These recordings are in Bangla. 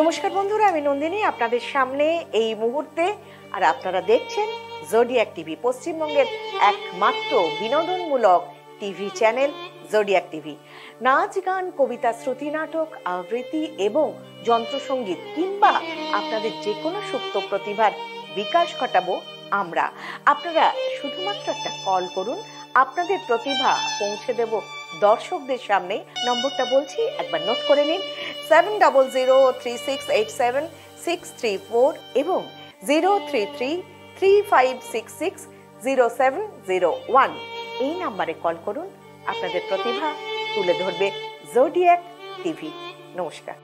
নমস্কার বন্ধুরা, আমি নন্দিনী আপনাদের সামনে এই মুহূর্তে। আর আপনারা দেখছেন জোডিয়াক টিভি, পশ্চিমবঙ্গের একমাত্র বিনোদনমূলক টিভি চ্যানেল জোডিয়াক টিভি। নাচ, গান, কবিতা, শ্রুতি নাটক, আবৃত্তি এবং যন্ত্রসঙ্গীত কিংবা আপনাদের যে কোনো সুপ্ত প্রতিভার বিকাশ ঘটাবো আমরা। আপনারা শুধুমাত্র একটা কল করুন, আপনাদের প্রতিভা পৌঁছে দেব দর্শকদের সামনে। নম্বরটা বলছি, একবার নোট করে নিন, 7003687634 এবং 03335660701। এই নাম্বারে কল করুন, আপনাদের প্রতিভা তুলে ধরবে জোডিয়াক টিভি। নমস্কার।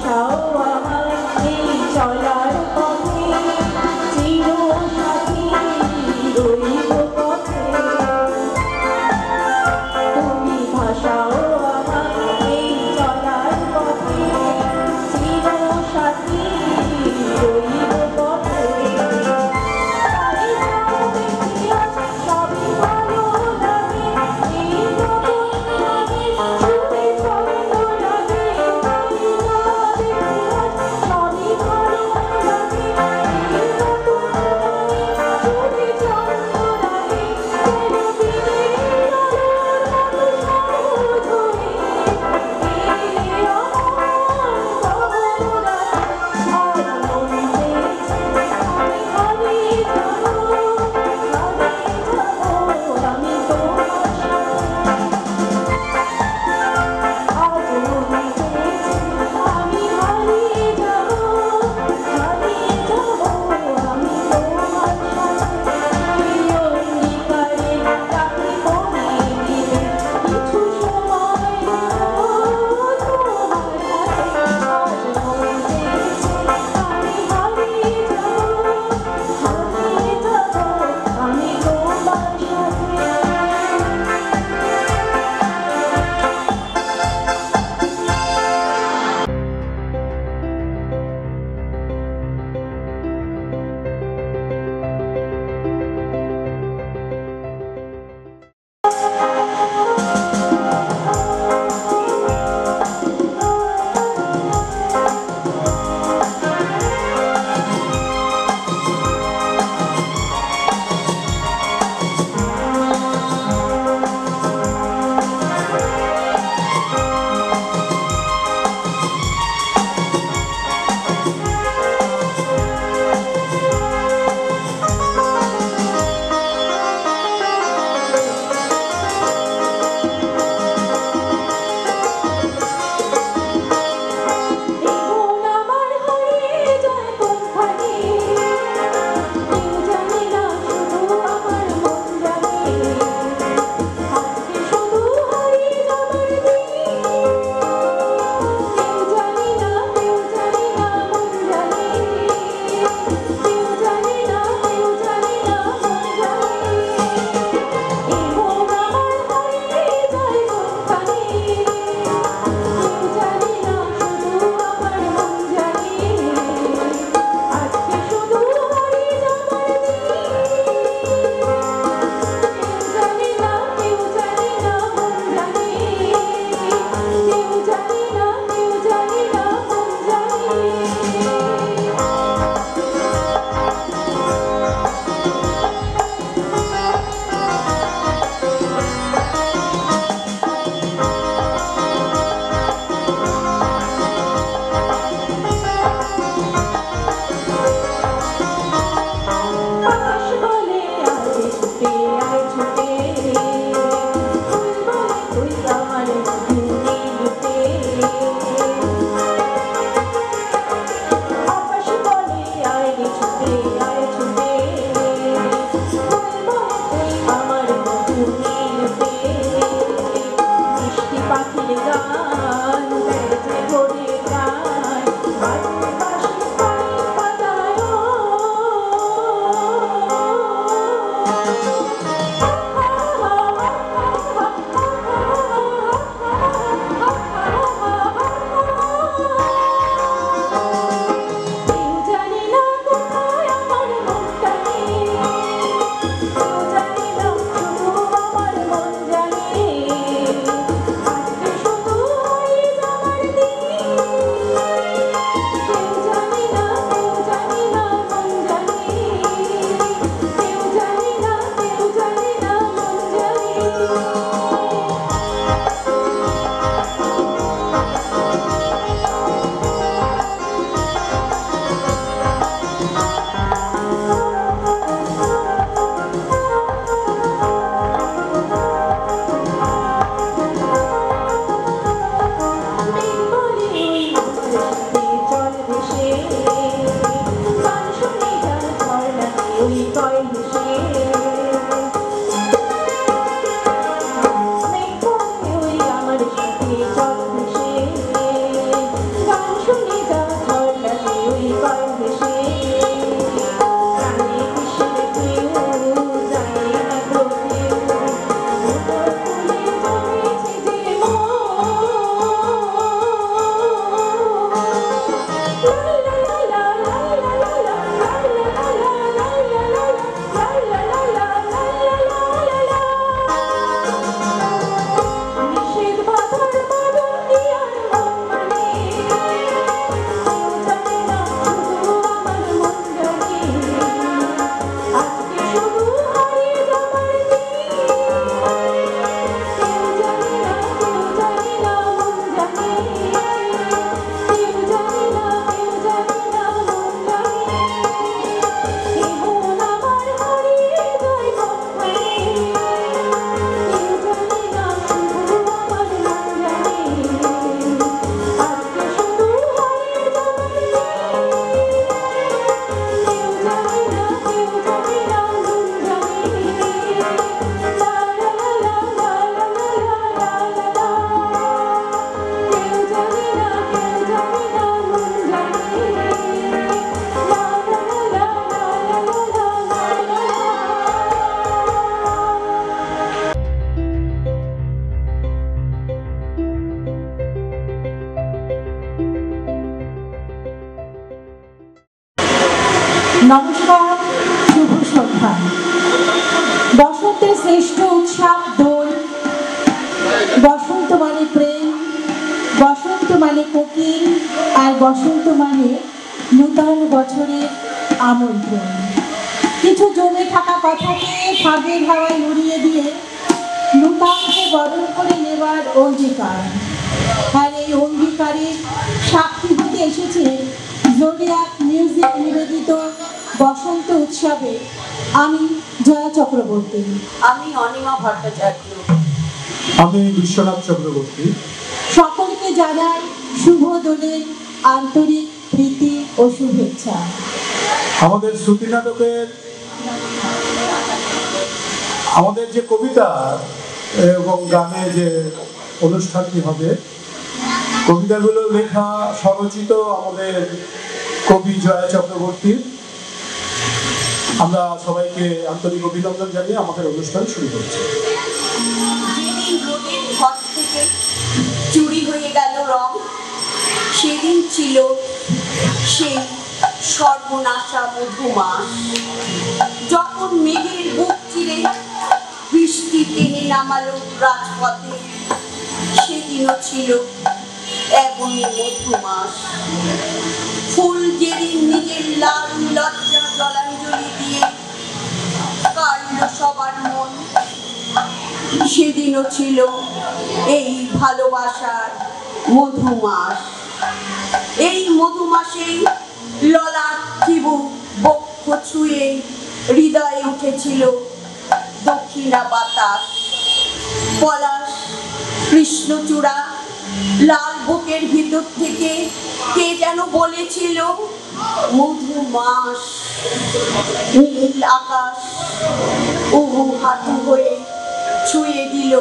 ভাষাও আমার এই চলার পথে চিরসাথী রইব পথে। তুমি ভাষাও আমার এই চলার পথে চিরসাথী রইব পথে। তাই যাও দেখিয়া সবই ভালো লাগে, এই নতুন গানের সুরে ছন্দ লাগে। তাই যাও দেখিয়া নমস্কার, শুভ সন্ধ্যা। বসন্তের শ্রেষ্ঠ উৎসব দোল। বসন্ত মানে প্রেম, বসন্ত মানে কোকিল, আর বসন্ত মানে নূতন বছরের আমন্ত্রণ। কিছু জমে থাকা কথাকে ফাঁদের হাওয়ায় উড়িয়ে দিয়ে নূতনকে বরণ করে নেবার অঙ্গীকার। আর এই অঙ্গীকারের সাক্ষী হতে এসেছে জোডিয়াক মিউজিক নিবেদিত বসন্ত উৎসবে আমি জয়া চক্রবর্তী। আমি অনিমা ভট্টাচার্য। আমি বিশ্বনাথ চক্রবর্তী। সকলকে জানাই শুভ দোলের আন্তরিক প্রীতি ও শুভেচ্ছা। আমাদের শ্রুতি নাটকের আমাদের যে কবিতা এবং গানে যে অনুষ্ঠানটি হবে, কবিতাগুলো লেখা স্বরচিত আমাদের কবি জয়া চক্রবর্তী। আমরা সবাইকে আন্তরিক অভিনন্দন জানিয়ে আমাদের অনুষ্ঠান শুরু করছি। যেদিন রোদের ঘর থেকে চুরি হয়ে গেল রং, সেদিন ছিল সেই সর্বনাশা মধুমাস। যখন মেঘের বুক চিরে বৃষ্টি টেনে নামালো রাজপথে, সেদিনও ছিল এমনই মধুমাস। ফুল যেদিন নিজের লাল লজ্জা জলাঞ্জলি দিয়ে কাড়ল সবার মন, সেদিনও ছিল এই ভালোবাসার মধুমাস। এই মধুমাসেই ললাট চিবুক বক্ষ ছুঁয়ে হৃদয়ে উঠেছিল দক্ষিণা বাতাস। পলাশ কৃষ্ণচূড়া লাল বুকের ভিতর থেকে কে যেন বলেছিল মধুমাস। নীল আকাশ উহু হাঁটু হয়ে ছুঁয়ে দিল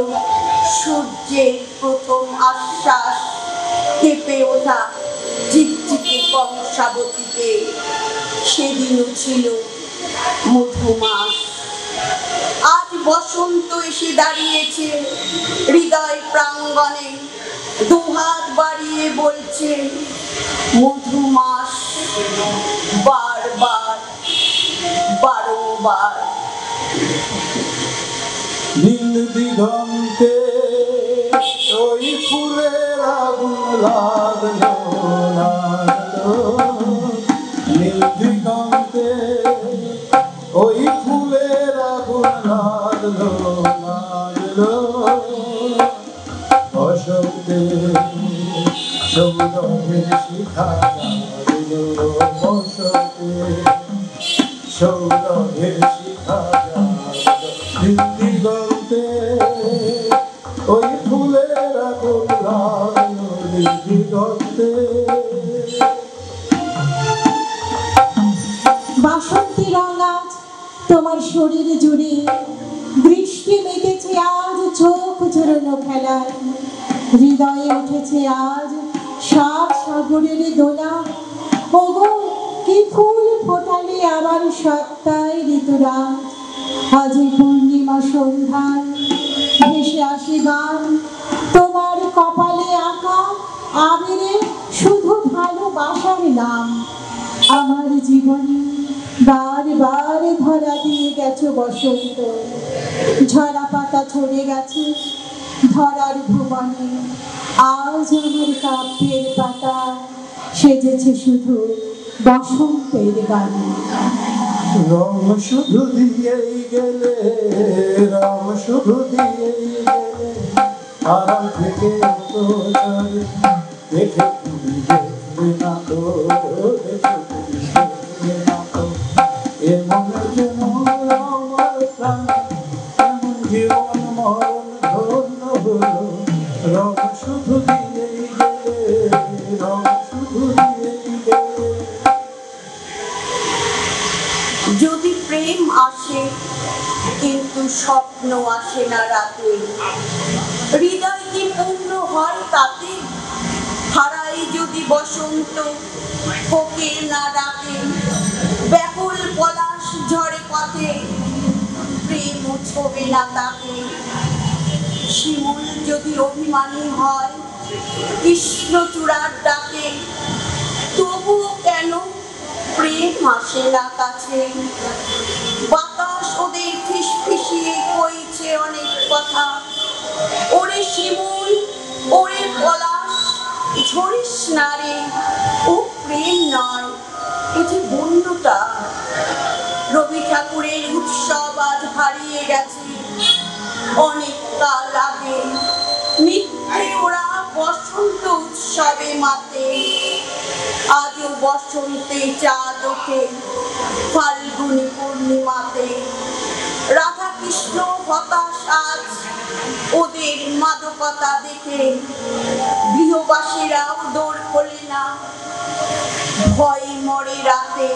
সূর্যের প্রথম আশ্বাস। কেঁপে ওঠা চিকচিকে কংসাবতীতে সেদিনও ছিল মধুমাস। আজ বসন্ত এসে দাঁড়িয়েছে হৃদয় প্রাঙ্গণে, দুহাত বাড়িয়ে বলছে মধুমাস। বারবার বারংবার নীল দিগন্তে ওই ফুলের আগুন লাগলো লাগলো, নীল দিগন্তে ওই ফুলের আগুন লাগলো লাগলো। বসন্তে সৌরভের শিখা জাগলো, বসন্তে সৌরভের শিখা জাগলো। নীল দিগন্তে ওই ফুলের আগুন লাগলো, নীল দিগন্তে। বাসন্তী রং আজ তোমার শরীরে জুড়ে, বৃষ্টি মেতেছে আজ চোখ ঝরানো খেলায়। হৃদয়ে উঠেছে আজ সাত সাগরের দোলা। ওগো কি ফুল ফোটালে আমার সত্তায় ঋতুরাজ। আজি পূর্ণিমা সন্ধ্যায় ভেসে আসে গান, তোমার কপালে আঁকা আবিরে শুধু ভালোবাসার নাম। আমার জীবনে বারবার ধরা দিয়ে গেছো বসন্ত, ঝরা পাতা ছড়ে গেছে ধরার ভুবনে। আজ আমার কাব্যের পাতা সেজেছে শুধু বসন্তের গানে। রং শুধু দিয়েই গেলে, রং শুধু দিয়েই গেলে, আড়াল থেকে তো দেখে তুমি দেখবে না তো, দেখে তুমি দেখবে না তো। এমন যেন আমার প্রাণ, এমন জীবন মরণ ধন্য হলো। রং শুধু দিয়েই গেলে, রং শুধু দিয়েই গেলে। যদি প্রেম আসে কিন্তু স্বপ্ন আসে না রাতে, হৃদয় কি পূর্ণ হয় তাতে? হারাই যদি বসন্ত কোকে না ডাকে, ব্যাকুল পলাশ ঝরে পথে প্রেম ছোবে না তাকে। শিমুল যদি অভিমানী হয় কৃষ্ণচূড়ার ডাকে, তবুও কেন প্রেম আসে আসে না কাছে। বাতাস ওদের ফিসফিসিয়ে কইছে অনেক কথা। ওরে শিমুল, ওরে পলাশ, ঝরিস না রে, ও প্রেম নয়, এ যে বন্যতা। রবি ঠাকুরের উৎসব আজ হারিয়ে গেছে অনেক কাল আগে। মিথ্যে ওরা বসন্ত উৎসবে মাতে। আজও বসন্তে চাঁদ ওঠে ফাল্গুনি পূর্ণিমাতে। রাধা কৃষ্ণ হতাশ আজ ওদের মাদকতা দেখে। গৃহবাসীরাও দৌড় খোলে না, ভয় মরে রাতে।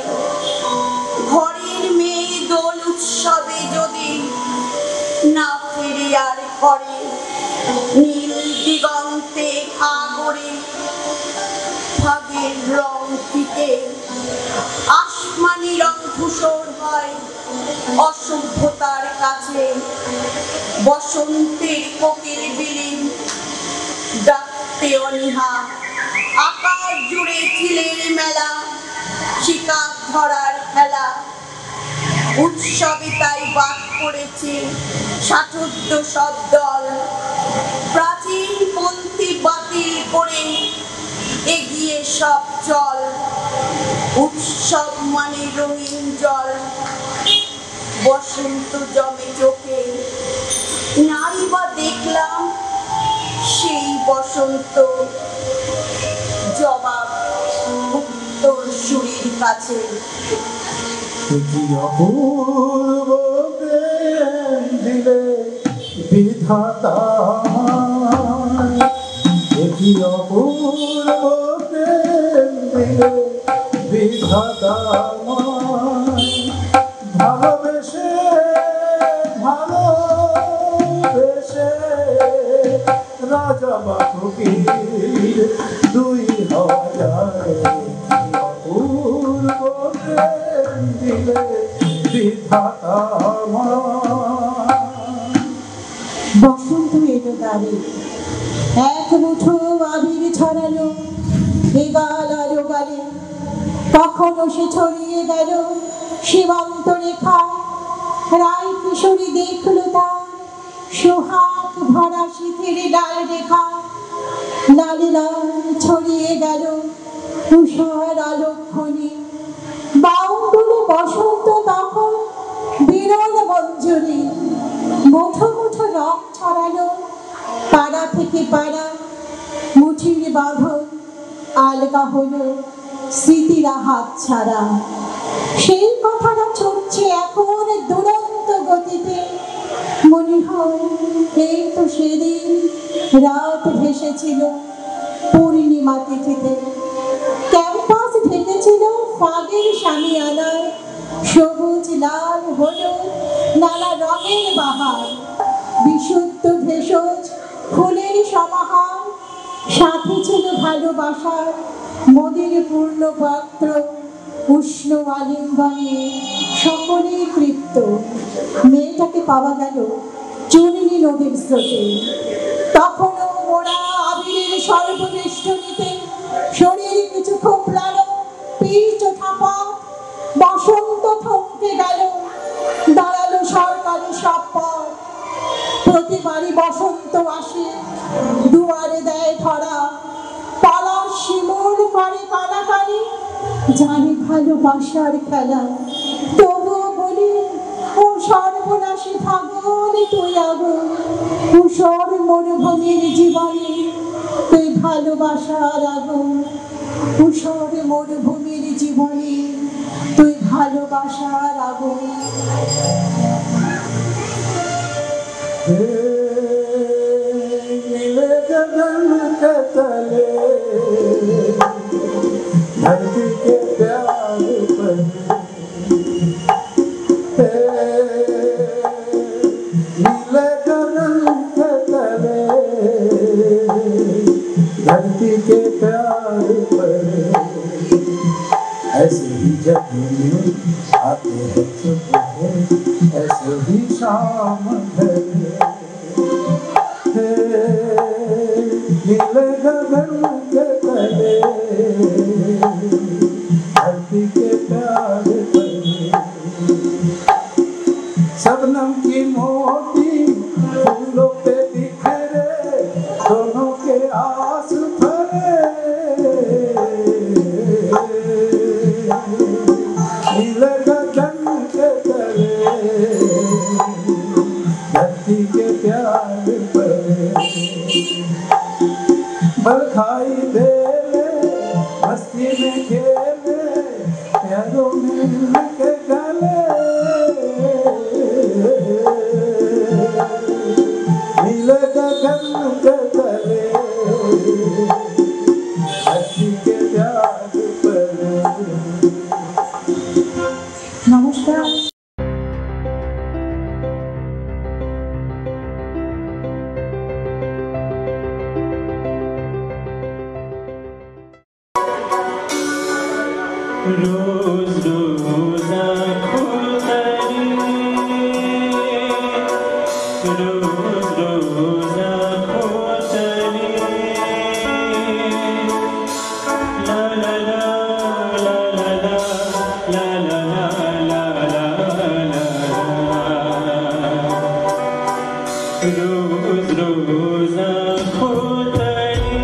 ঘরের মেয়ে দোল উৎসবে যদি না ফিরে আর ঘরে, নীল দিগন্তে আগরে ফাগের রং ফিকে। আসমানি রং ধূসর হয় অসভ্যতার কাছে। বসন্তের কোকিল বিলীন ডাকতে অনীহা। আকাশ জুড়ে চিলের মেলা, শিকার ধরার খেলা। উৎসবে তাই বাদ পড়েছে ষাটোর্ধ সব দল। প্রাচীন পন্থী বাতিল করে এগিয়ে সব চল। উৎসব মানে রঙিন জল, বসন্ত জমে চোখে। নারী বা দেখলাম সেই বসন্ত, জবাব উত্তর সুরির কাছে। কি অপূর্ব প্রেম দিলে বিধাতা, কি অপূর্ব প্রেম দিলে বিধাতা। ভালোবেসে ভালোবেসে রাজা বা ফকির দুই হওয়া যায়। অপূর্ব প্রেম দিলে বিধাতা। বসন্ত এলো দ্বারে, এক মুঠো আবির ছড়ালো এগাল আর ওগালে। কখনো সে ছড়িয়ে গেল সীমান্ত রেখায়। রায় কিশোরী দেখলো তার সোহাগ ভরা শীতের ডাল রেখা। লাল লাল ছড়িয়ে গেল তুষার আলোকখনি। বাউন্ডুলে বসন্ত তখন বিরল মঞ্জরি। মুঠো মুঠো রং ছড়ালো পাড়া থেকে পাড়া। মুঠির বাঁধন আলগা হলো স্মৃতিরা হাত ছাড়া। সেই কথাটা ছুটছে এখন দুরন্ত গতিতে। মনে হয় এই তো সেদিন রাত ভেসেছিল পূর্ণিমা তিথিতে। ক্যাম্পাস ঢেকেছিল ফাগের শামিয়ানায়। সবুজ লাল হলুদ নানা রঙের বাহার। বিশুদ্ধ ভেষজ ফুলের সমাহার। সাথে ছিল ভালোবাসার মোদের পূর্ণ পাত্র। উষ্ণ আলিঙ্গনে সকলেই তৃপ্ত। মেয়েটাকে পাওয়া গেল চুনিনি নদীর স্রোতে। তখনও ওরা আবিরের সর্ববেষ্টনীতে। শরীর কিছু খোপলালো, পিঠ ওঠা পথ। বসন্ত থমকে গেল, দাঁড়ালো সরকারি সব পথ। প্রতিবারই বসন্ত আসে, দুয়ারে দেয় ধরা। পলাশ শিমুল করে কানাকানি, জানে ভালোবাসার খেলা। তবুও বলি ও সর্বনাশী ফাগুন তুই আগুন। ধূসর মরুভূমির জীবনে তুই ভালোবাসার আগুন। ধূসর মরুভূমির জীবনে তুই ভালোবাসার আগুন। नीले गगन के तले धरती के प्यार पर। नीले गगन के तले धरती के प्यार पर। ऐसे ही जब आते हैं सुबह, ऐसे ही शाम नीले गगन के तले धरती के प्यार यारो मिल के गले मिले गगन के तले अच्छी के प्यार पर নমস্কার। रोज रोज खुलतरी रोज रोज खुलतरी ला ला ला ला ला ला ला ला ला ला रोज रोज खुलतरी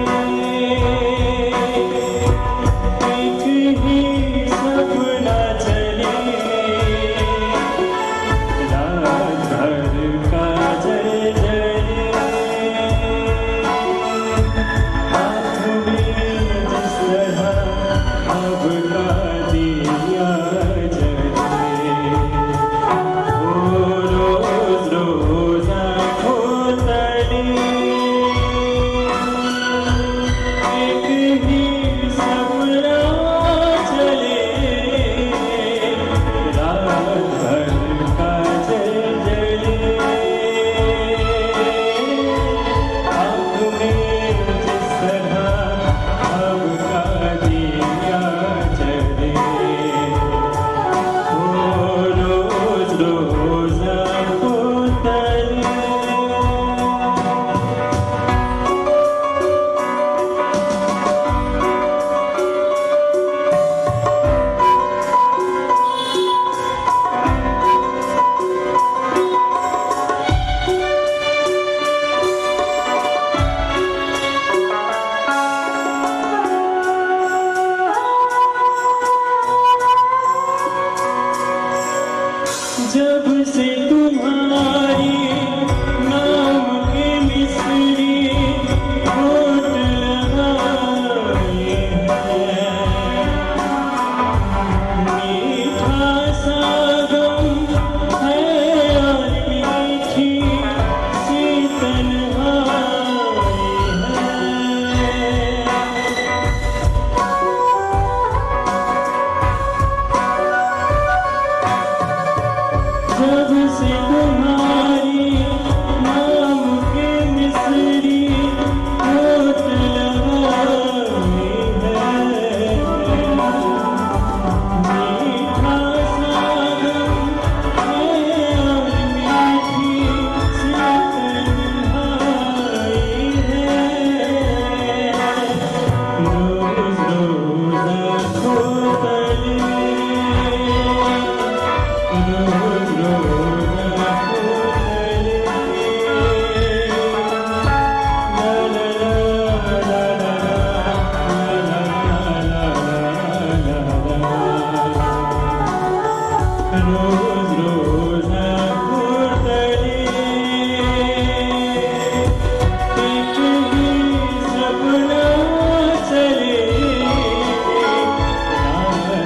जब से तुम्हारी नाम के मिसरी होठ लगाए मीठा सा गम है और मीठी सी तन्हाई जब से तुम्हारी नाम के मिसरी होठ लगाई है मीठा सा गम है और मीठी सी तन्हाई है रोज रोज आँखों तले रोज रोज आँखों तले ला ला ला ला ला ला ला ला रोज रोज आँखों तले एक ही सपना चले रात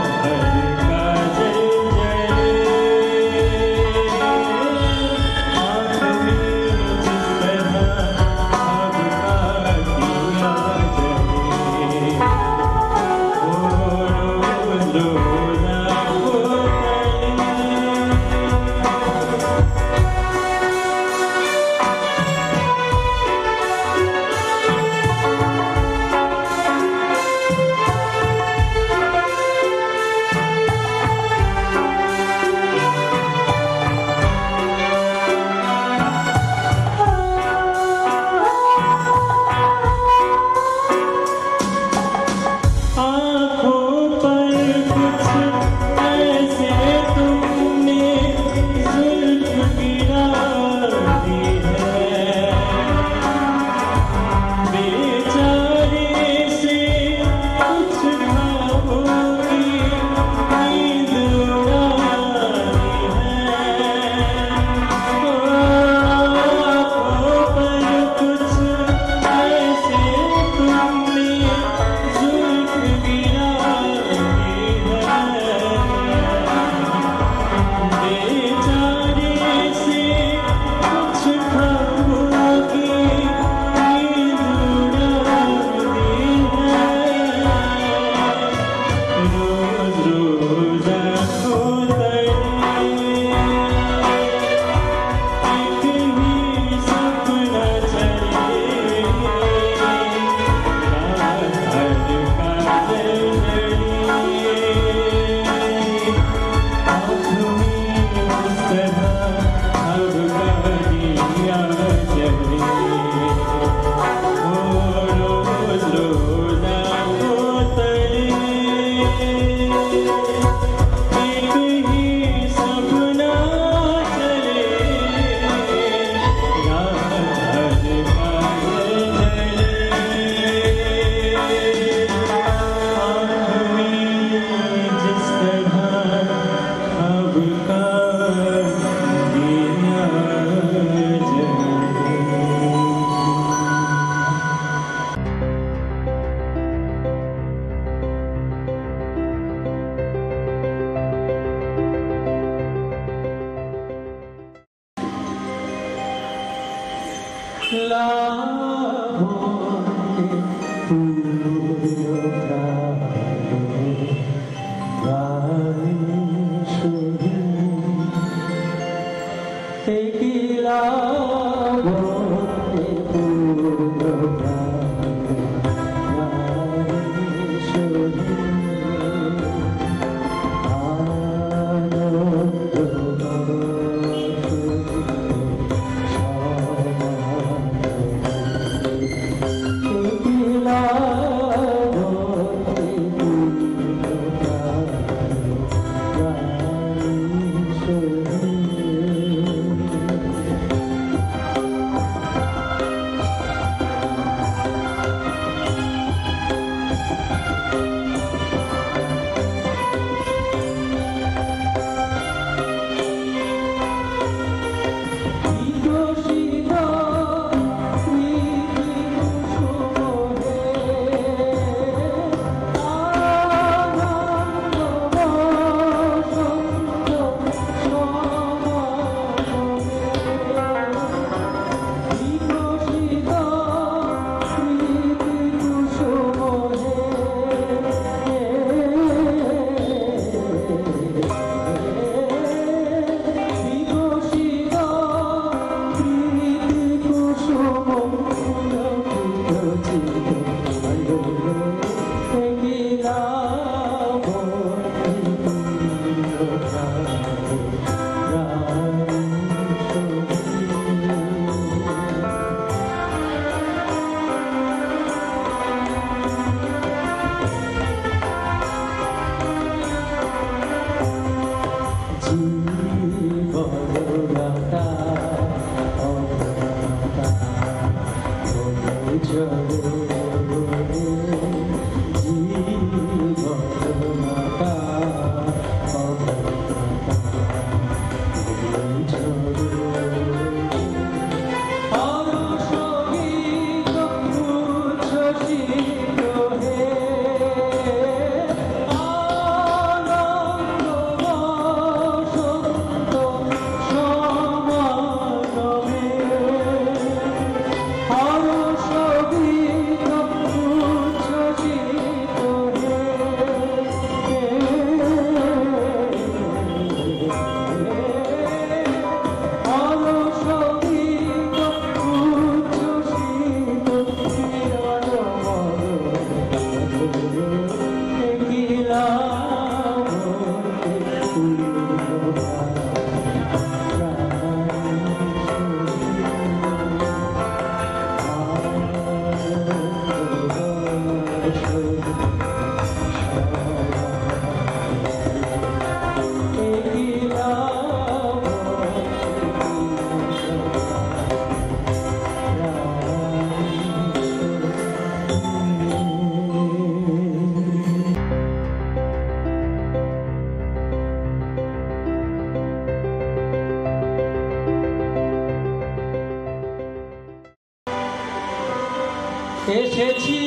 এসেছি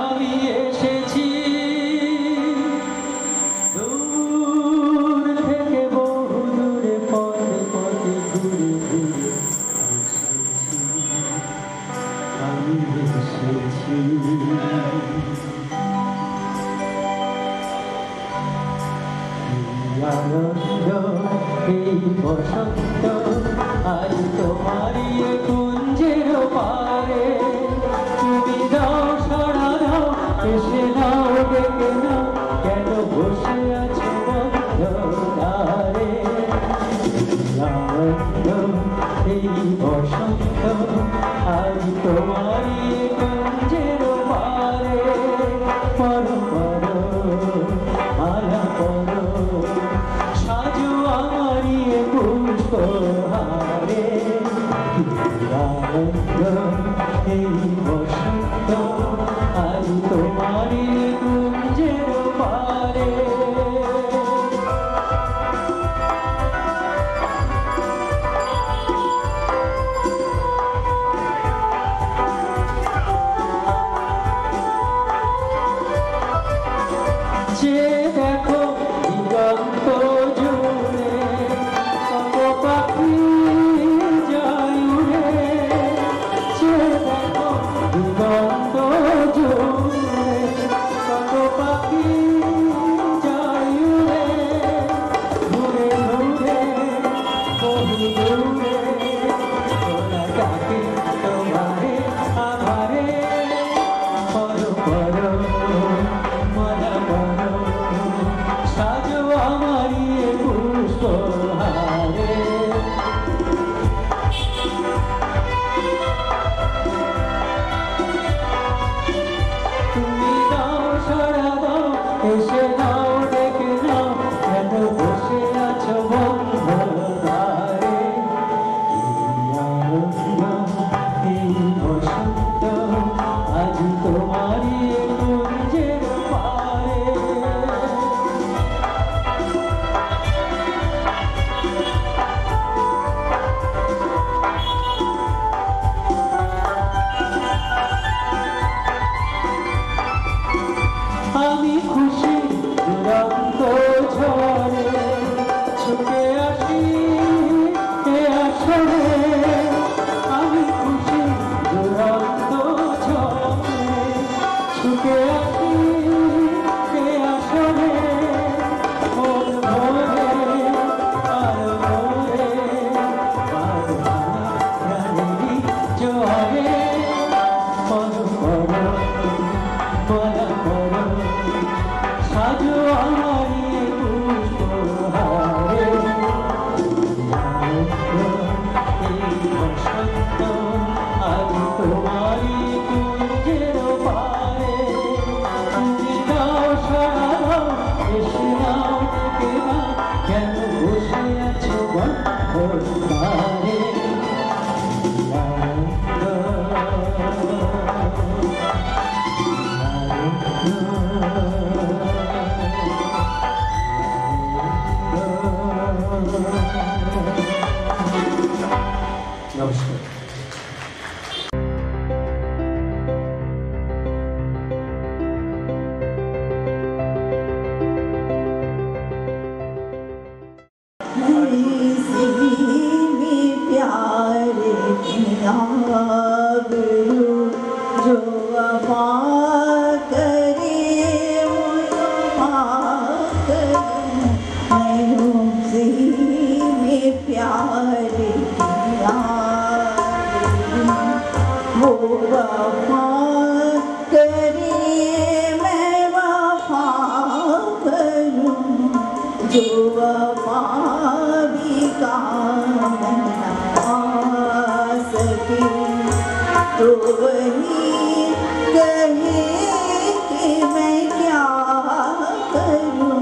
আমি এসেছি দূর থেকে বহু দূরে পথে পথে ঘুরে ঘুরে আমি এসেছি আনন্দ এই বসন্ত আজ তোমারই কুঞ্জের পারে তুমি দাও সাড়া দাও এসে নাও ডেকে নাও কেন বসে আছো বন্ধনারে আনন্দ এই বসন্ত আজ তোমারই কুঞ্জের পারে পরো পরো মালা পরো সাজু আমারি পুষ্পহারে আনন্দ এই বসন্ত আজ তোমারি কুঞ্জের পারে যে দেখো দিগন্ত জুড়ে কত পাখি এসে নাও ডেকে নাও কেন বসে আছো বন্ধুর ধারে এই বসন্ত আজ তোমারই কুঞ্জের পারে আমি খুশি দুরন্ত ঝড়ে ছুটে আসি এ আসরে আমি খুশি দুরন্ত ঝড়ে ছুটে আসি এ আসরে মন ভরে আর ভরে প্রাণেরই জোয়ারে মন ভরে মালা করো সাজো আমারি পুষ্পহারে এই বসন্ত আজ তোমারি কুঞ্জের পারে তুমি দাও সারা দাও এসে নাও ডেকে নাও কেন বসে আছো বন্ধুর ধারে নমস্কার। जो वफा करे में प्यार किया वो वफा करे मैं वफा करूं जो वफा भी काम न आ सके तो वही कहे कि मैं क्या करूं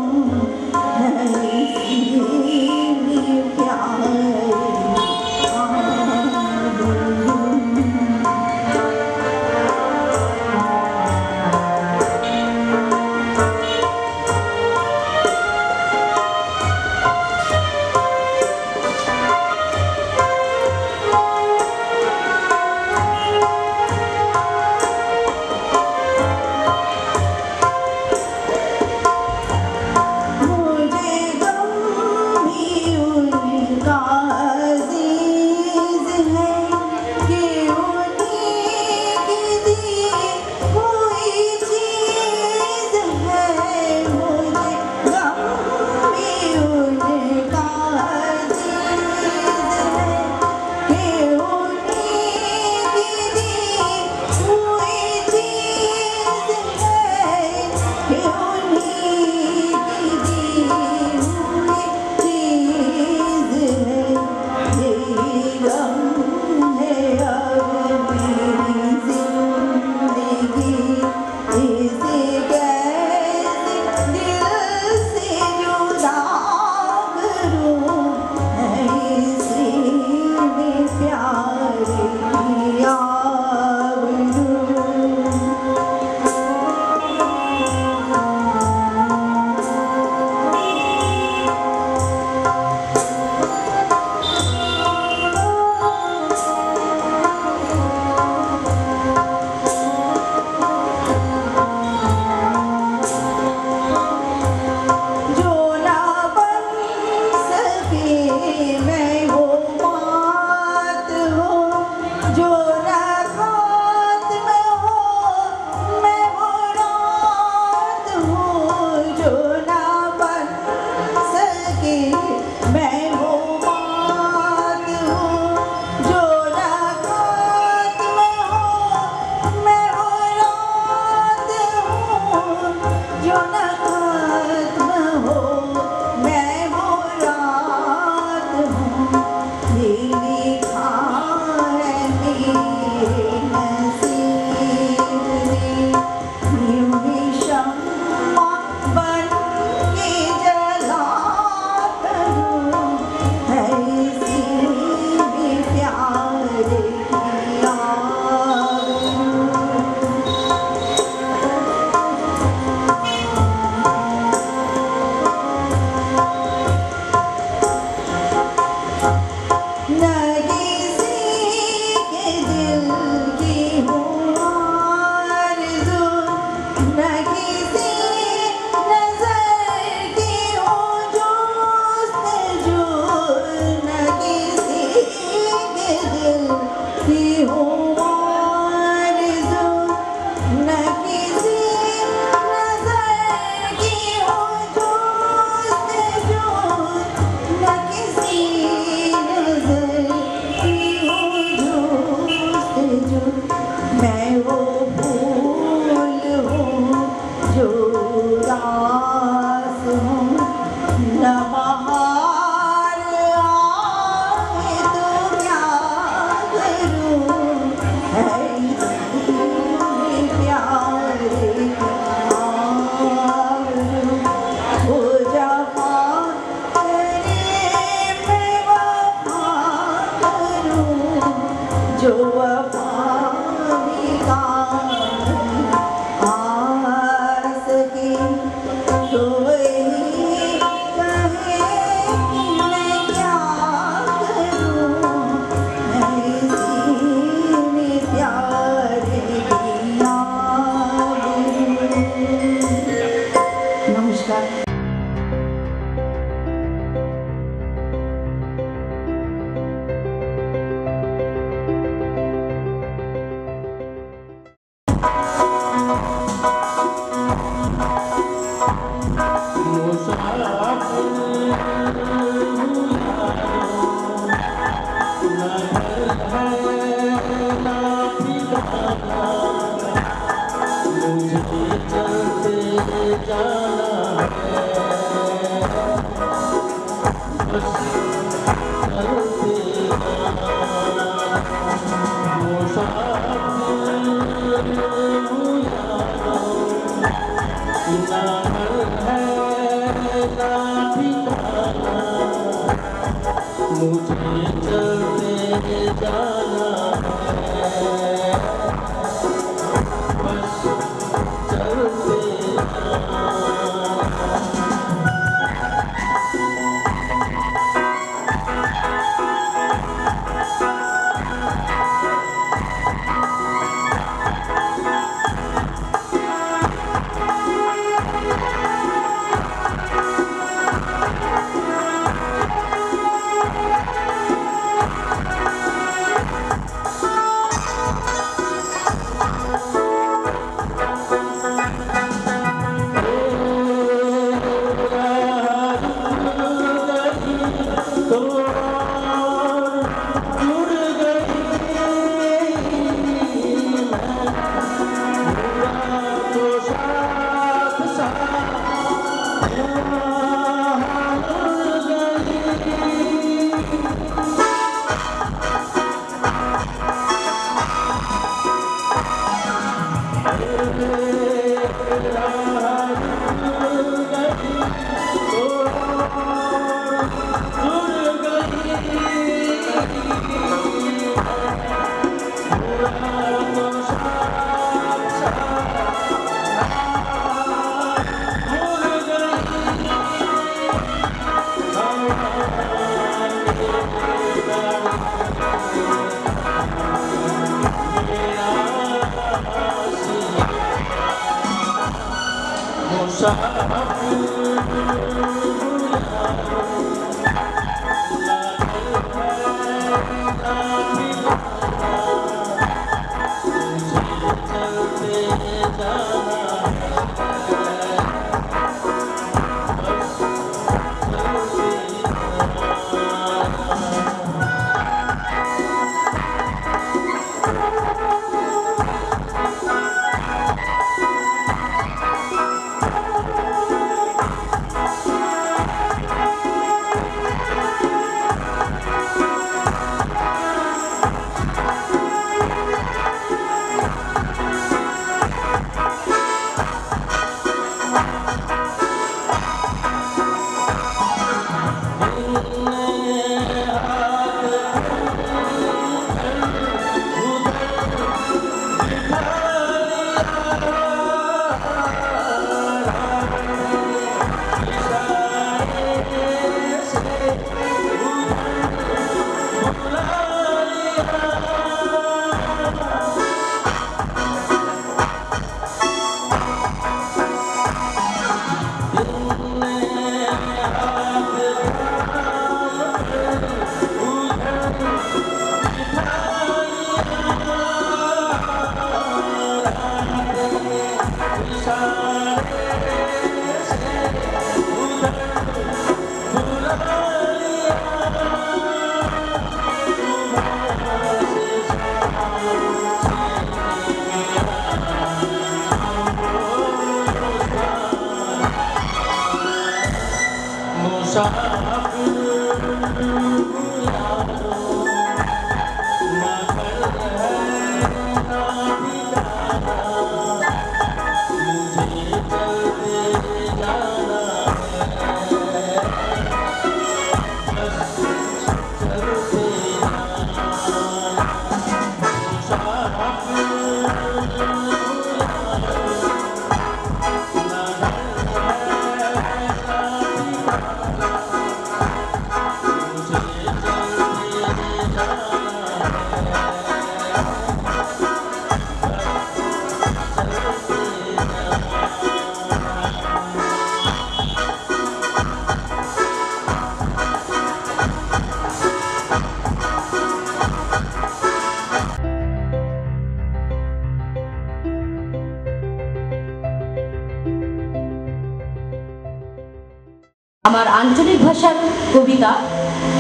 আমার আঞ্চলিক ভাষার কবিতা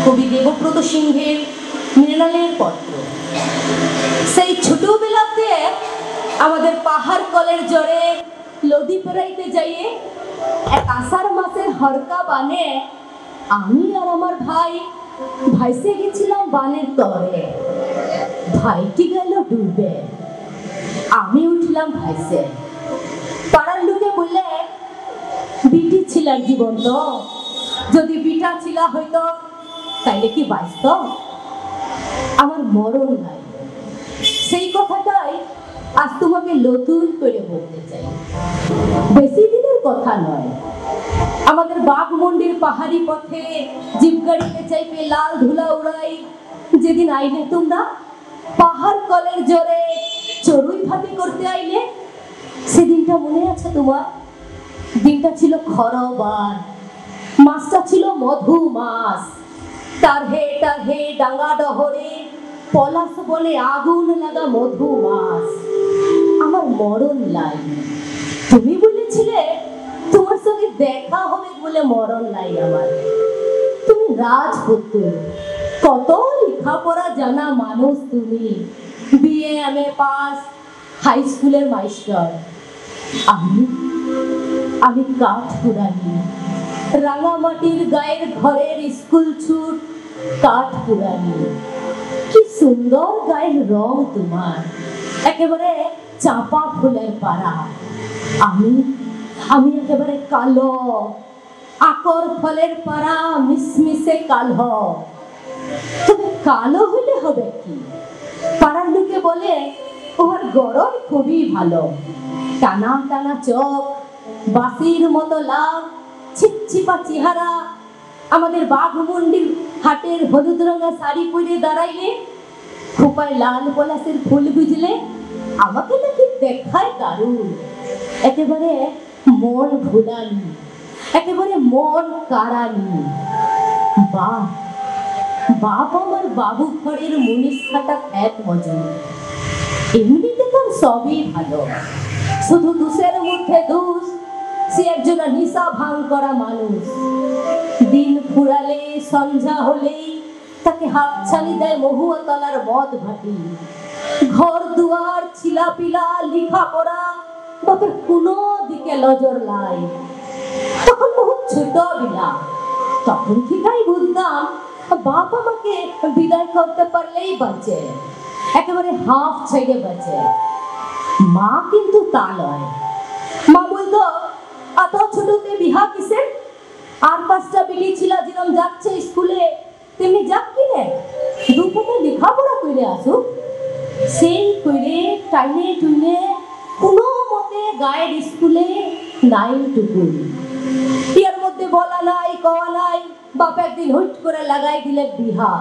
কবি দেবব্রত সিংহের মৃণালের পত্র। সেই ছোটবেলাতে আমাদের পাহাড় কলের জোরে লদি পেরাইতে যাইয়ে এক আষাঢ় মাসের হরকা বানে আমি আর আমার ভাই ভাইসে গেছিলাম বানের তরে। ভাইটি গেল ডুবে, আমি উঠলাম ভাইসে। পাড়ার লোকে বললে বিটি ছিলার জীবন তো, যদি বিটা ছিলা হইতো তাইলে কি বাঁচত? আমার মরণ নাই। সেই কথাটাই আজ তোমাকে নতুন করে বলতে চাই। বেশি দিনের কথা নয়, আমাদের বাঘমুন্ডির পাহাড়ি পথে জিপ গাড়িতে চাইবে লাল ধুলা উড়াই যেদিন আইলে তোমরা, পাহাড় কলের জোরে চড়ুই ভাতি করতে আইলে, সেদিনটা মনে আছে তোমার? দিনটা ছিল খরবার, মাছটা ছিল মধু মাছ। তার হে ডাঙ্গা ডহরে পলাশ বলে আগুন লাগা মধু মাছ। আমার মরণ লাই। তুমি বলেছিলে তোমার সঙ্গে দেখা হবে বলে মরণ লাই আমার। তুমি রাজপুত্র, কত লেখাপড়া জানা মানুষ তুমি, বিএ এমএ পাস, হাই স্কুলের মাস্টার। আমি কাঠ পুরানি, রাঙামাটির গায়ের ঘরের স্কুল ছুট কাঠ পুরানি। কি সুন্দর গায়ের রং তোমার, একেবারে চাপা ফুলের পাড়া। আমি একেবারে কালো, আকর ফলের পাড়া, মিশমিশে কালো। তবে কালো হইলে হবে কি? পাড়ার লোকে বলে ওর গড়ন খুবই ভালো, টানা টানা চোখ, বাঁশির মতো লাভ, ছিপছিপা চেহারা। আমাদের বাঘমুন্ডির হাটের হলুদ রঙা শাড়ি পরে দাঁড়াইলে, খোপায় লাল পলাশের ফুল গুজলে, আমাকে নাকি দেখায় দারুণ। একেবারে মন ভুলানি, একেবারে মন কাড়ানি। বাপ আমার বাবু ঘরের মুনিশ খাটা এক মজুর। এমনিতে তার সবই ভালো, শুধু দুষের মধ্যে দুষ, সে একজন নিশা ভাঙ করা মানুষ। দিন ফুরালে সন্ধ্যা হলেই তাকে হাতছানি দেয় মহুয়া তলার মদ ভাটি। ঘর দুয়ার ছিলাপিলা লেখাপড়া বাপের কোনো দিকে নজর নাই। তখন বহুত ছোট বিলা, তখন ঠিকই বুঝতাম বাপ আমাকে বিদায় করতে পারলেই বাঁচে, একেবারে হাফ ছেড়ে বাঁচে। মা কিন্তু তা নয়। মা বলতো এত ছোটতে বিহা কিসে? আর 5টা বিলি ছিল যেরকম যাচ্ছে স্কুলে তেমনি যাক কিনে, দুপুরে লেখাপড়া করে আসুক। সেই করে টাইনে টুইনে কোনো মতে গায়ের স্কুলে 9 টুকু। এর মধ্যে বলা নাই কওয়া নাই, বাপ একদিন হুট করে লাগাই দিলে বিহা।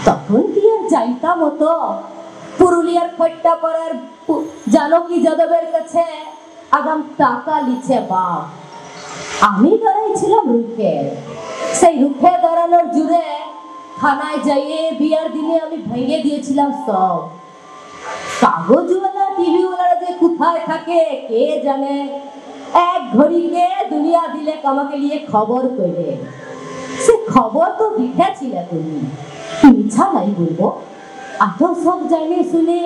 তখন কি আর যাইতাম মতো? পুরুলিয়ার খট্টা পাড়ার জানকী যাদবের কাছে আগাম টাকা লিছে বাপ। আমি দাঁড়াইছিলাম রুখে। সেই রুখে দাঁড়ানোর জুড়ে থানায় যাইয়ে বিয়ার দিনে আমি ভেঙে দিয়েছিলাম সব। কাগজওয়ালা টিভিওয়ালারা যে কোথায় থাকে কে জানে। এক ঘড়িকে দুনিয়া দিলে আমাকে নিয়ে খবর করে। সে খবর তো লিখেছিলে তুমি, মিছা নাই বলবো। এত সব জানে শুনে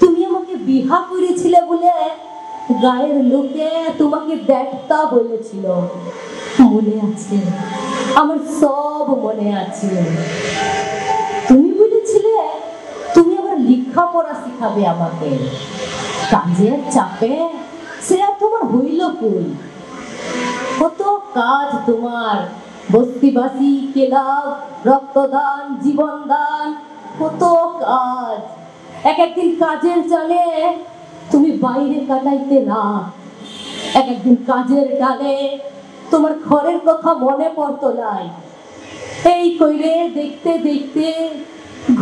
তুমি আমাকে বিহা করেছিলে বলে গায়ের লোকে তোমাকে দেখতা বলেছিল। মনে আছে, আমার সব মনে আছে। তুমি বলেছিলে তুমি আমার লেখাপড়া শিখাবে আমাকে। কাজের চাপে সে আর তোমার হইল কই? কত কাজ তোমার, বস্তিবাসী, ক্লাব, রক্তদান, জীবনদান, কত কাজ। একদিন কাজের জালে তুমি বাইরে কাটাইতে না, একদিন কাজের টানে তোমার ঘরের কথা মনে পড়তো নাই। এই কইরে দেখতে দেখতে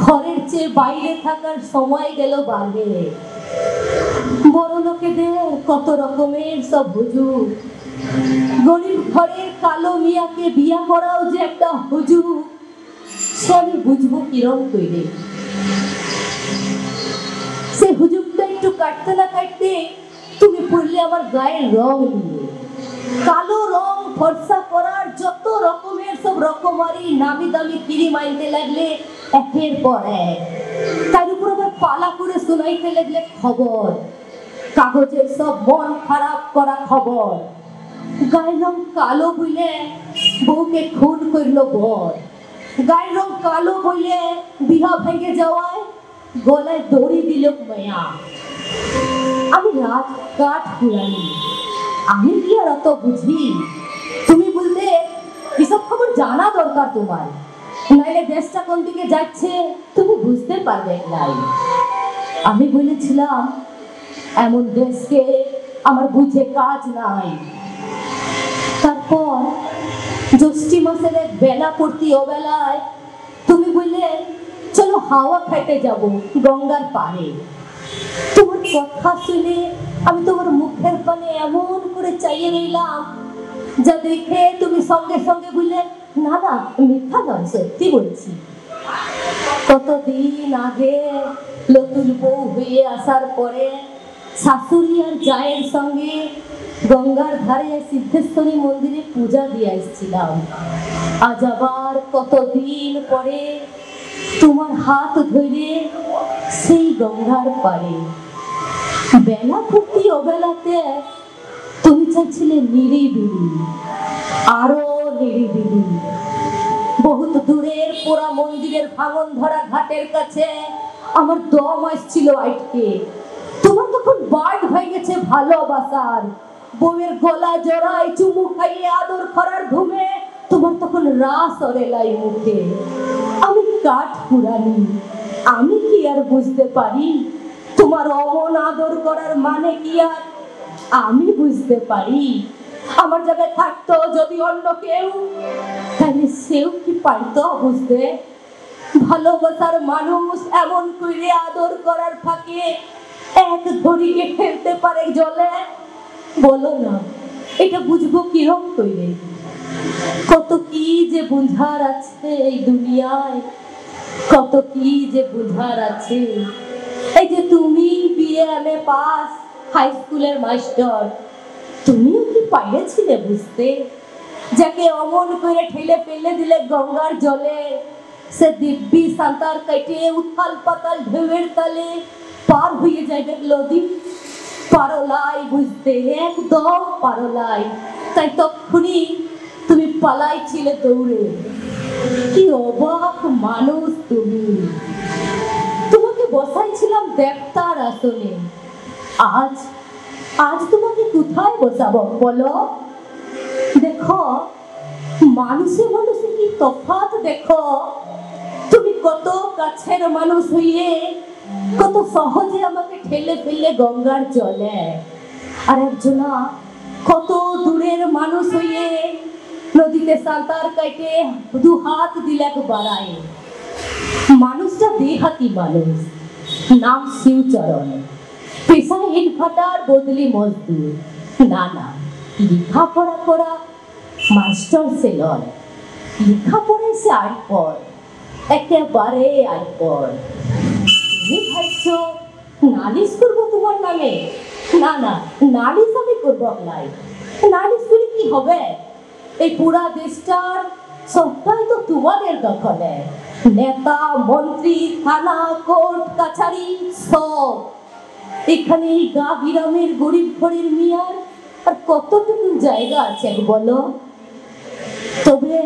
ঘরের চেয়ে বাইরে থাকার সময় গেল বাড়ে। বড় লোকেদের কত রকমের সব হুজুর, গরিব ঘরের কালো মিয়াকে বিয়া করাও যে একটা হুজুর, সে আমি বুঝবো কিরম কইরে। সে হুজুরটা একটু কাটতে না কাটতে তুমি পড়লে আমার গায়ের রং নিয়ে। কালো রং ফর্সা করার যত রকমের সব রকমারি নামি দামি কিরি মাইনতে লাগলে একের পর এক। তার উপর আবার পালা করে শোনাইতে লাগলে খবর। কাগজের সব মন খারাপ করা খবর। গায়ের রং কালো বইলে বউকে খুন করলো বর। গায়ের রং কালো বইলে বিহা ভেঙে যাওয়ায় গলায় দড়ি দিল মায়া। আমি রাত কাঠ কুড়ানি, আমি কি আর অত বুঝি? তুমি বলতে এসব খবর জানা দরকার তোমার, নাইলে দেশটা কোন দিকে যাচ্ছে তুমি বুঝতে পারবে নাই। আমি বলেছিলাম এমন দেশকে আমার বুঝে কাজ নাই। তারপর জ্যৈষ্ঠী মাসের এক বেলা পড়তি অবেলায় তুমি বললে চলো হাওয়া খাইতে যাব গঙ্গার পাড়ে। তোমার কথা শুনে আমি তোমার মুখের পানে এমন করে চাইয়ে রইলাম, যা দেখে তুমি সঙ্গে সঙ্গে বললে না না মিথ্যা নয়, সত্যি বলছি। কতদিন আগে নতুন বউ হয়ে আসার পরে শাশুড়ি আর জায়ের সঙ্গে গঙ্গার ধারে সিদ্ধেশ্বরী মন্দিরে পূজা দিয়ে আসছিলাম। আজ আবার কতদিন পরে তোমার হাত ধরে সেই গঙ্গার পাড়ে। বেলা ফুটি অবেলাতে তুমি চাইছিলে নিরিবিলি, আরো নিরিবিলি। বহুত দূরের পোড়া মন্দিরের ভাঙন ধরা ঘাটের কাছে আমার দম আসছিল আটকে। তোমার তখন বাট হয়ে গেছে ভালোবাসার, বউয়ের গলা জড়াই চুমু খাইয়ে আদর করার ধুমে তোমার তখন রাস অরেলাই মুখে। আমি কাঠ পুরানি, আমি কি আর বুঝতে পারি তোমার অমন আদর করার মানে কি আর আমি বুঝতে পারি? আমার জায়গায় থাকতো যদি অন্য কেউ, তাহলে সেও কি পারতো বুঝতে? ভালোবাসার মানুষ এমন করে আদর করার ফাঁকে এক ঘড়িকে ফেলতে পারে জলে? বলো না, এটা বুঝবো কিরম তৈরি? কত কি যে বুঝার আছে এই দুনিয়ায়, কত কি যে বুঝার আছে। এই যে তুমি বিএমএ পাস, হাই স্কুলের মাস্টার, তুমিও কি পাইরেছিলে বুঝতে? যাকে অমন করে ঠেলে ফেলে দিলে গঙ্গার জলে, সে দিব্যি সাঁতার কাটিয়ে উথাল পাতাল ঢেউয়ের তালে পার হয়ে যাবে নদী। পারলাই বুঝতে, একদম পারলাই। তাই তখনই তুমি পালাইছিলে দৌড়ে। কি অবাক মানুষ তুমি! তোমাকে বসাইছিলাম দেবতার আসনে, আজ আজ তোমাকে কোথায় বসাবো বলো? দেখো মানুষে মানুষে কি তফাৎ দেখো। তুমি কত কাছের মানুষ হইয়ে কত সহজে আমাকে ঠেলে ফেললে গঙ্গার জলে, আর একজনা কত দূরের মানুষ হইয়ে নদীতে সাঁতার কাটে দু হাত দিলে বাড়ায়। মানুষটা দেহাতি মানুষ, নাম শিবচরণ, পেশায় ইট ভাটার বদলি মজদুর। না না, লেখাপড়া করা মাস্টার সে নয়, লেখাপড়ায় সে আইপর, একেবারে আইপর। তুমি ভাবছো নালিশ করবো তোমার নামে? না না, নালিশ আমি করবো নাই। নালিশ করে কি হবে? এই পুরা দেশটার সবটাই তো তোমাদের দখলে। নেতা মন্ত্রী থানা কোর্ট কাছারি সব এখানে। এই গা গ্রামের গরিব ঘরের মিয়ার আর কতটুকু জায়গা আছে বলো? তবে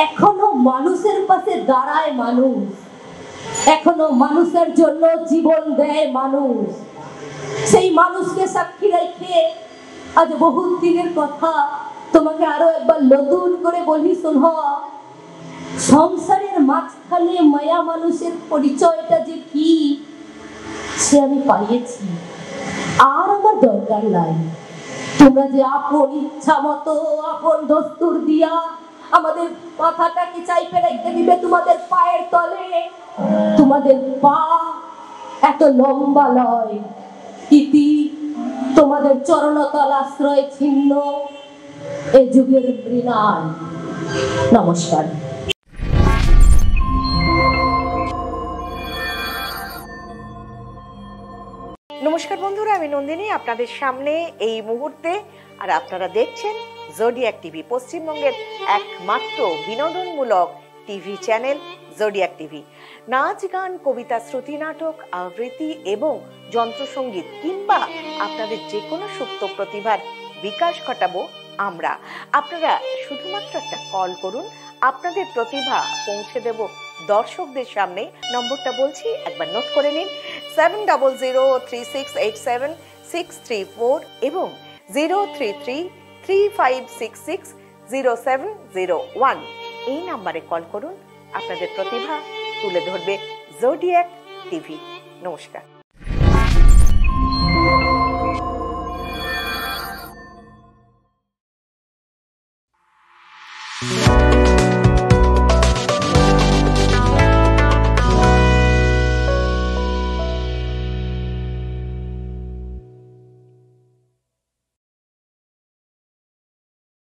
এখনো মানুষের পাশে দাঁড়ায় মানুষ, এখনো মানুষের জন্য জীবন দেয় মানুষ। সেই মানুষকে সাক্ষী রেখে আজ বহুত দিনের কথা তোমাকে আরো একবার নতুন করে বলি শোনো। সংসারের মাঝখানে মায়া মানুষের পরিচয়টা যে কি সে আমি পাইয়েছি, আর আমার দরকার নাই। তোমরা যে আপন ইচ্ছা মতো আপন দস্তুর দিয়া আমাদের মাথাটাকে চাইপে রেখে দিবে তোমাদের পায়ের তলে। তোমাদের পা এত লম্বা লয়, ইতি তোমাদের চরণতল আশ্রয় ছিন্ন এ যুগের মৃণাল। নমস্কার। নমস্কার বন্ধুরা, আমি নন্দিনী আপনাদের সামনে এই মুহূর্তে, আর আপনারা দেখছেন জোডিয়াক টিভি, পশ্চিমবঙ্গের একমাত্র বিনোদনমূলক টিভি চ্যানেল জোডিয়াক টিভি। নাচ গান, কবিতা, শ্রুতি নাটক, আবৃত্তি এবং যন্ত্রসঙ্গীত কিংবা আপনাদের যে কোনো সুপ্ত প্রতিভার বিকাশ ঘটাবো আমরা। আপনারা শুধুমাত্র একটা কল করুন, আপনাদের প্রতিভা পৌঁছে দেব দর্শকদের সামনে। নম্বরটা বলছি, একবার নোট করে নিন, 7003687634 এবং 03335660701। এই নাম্বারে কল করুন, আপনাদের প্রতিভা তুলে ধরবে জোডিয়াক টিভি। নমস্কার।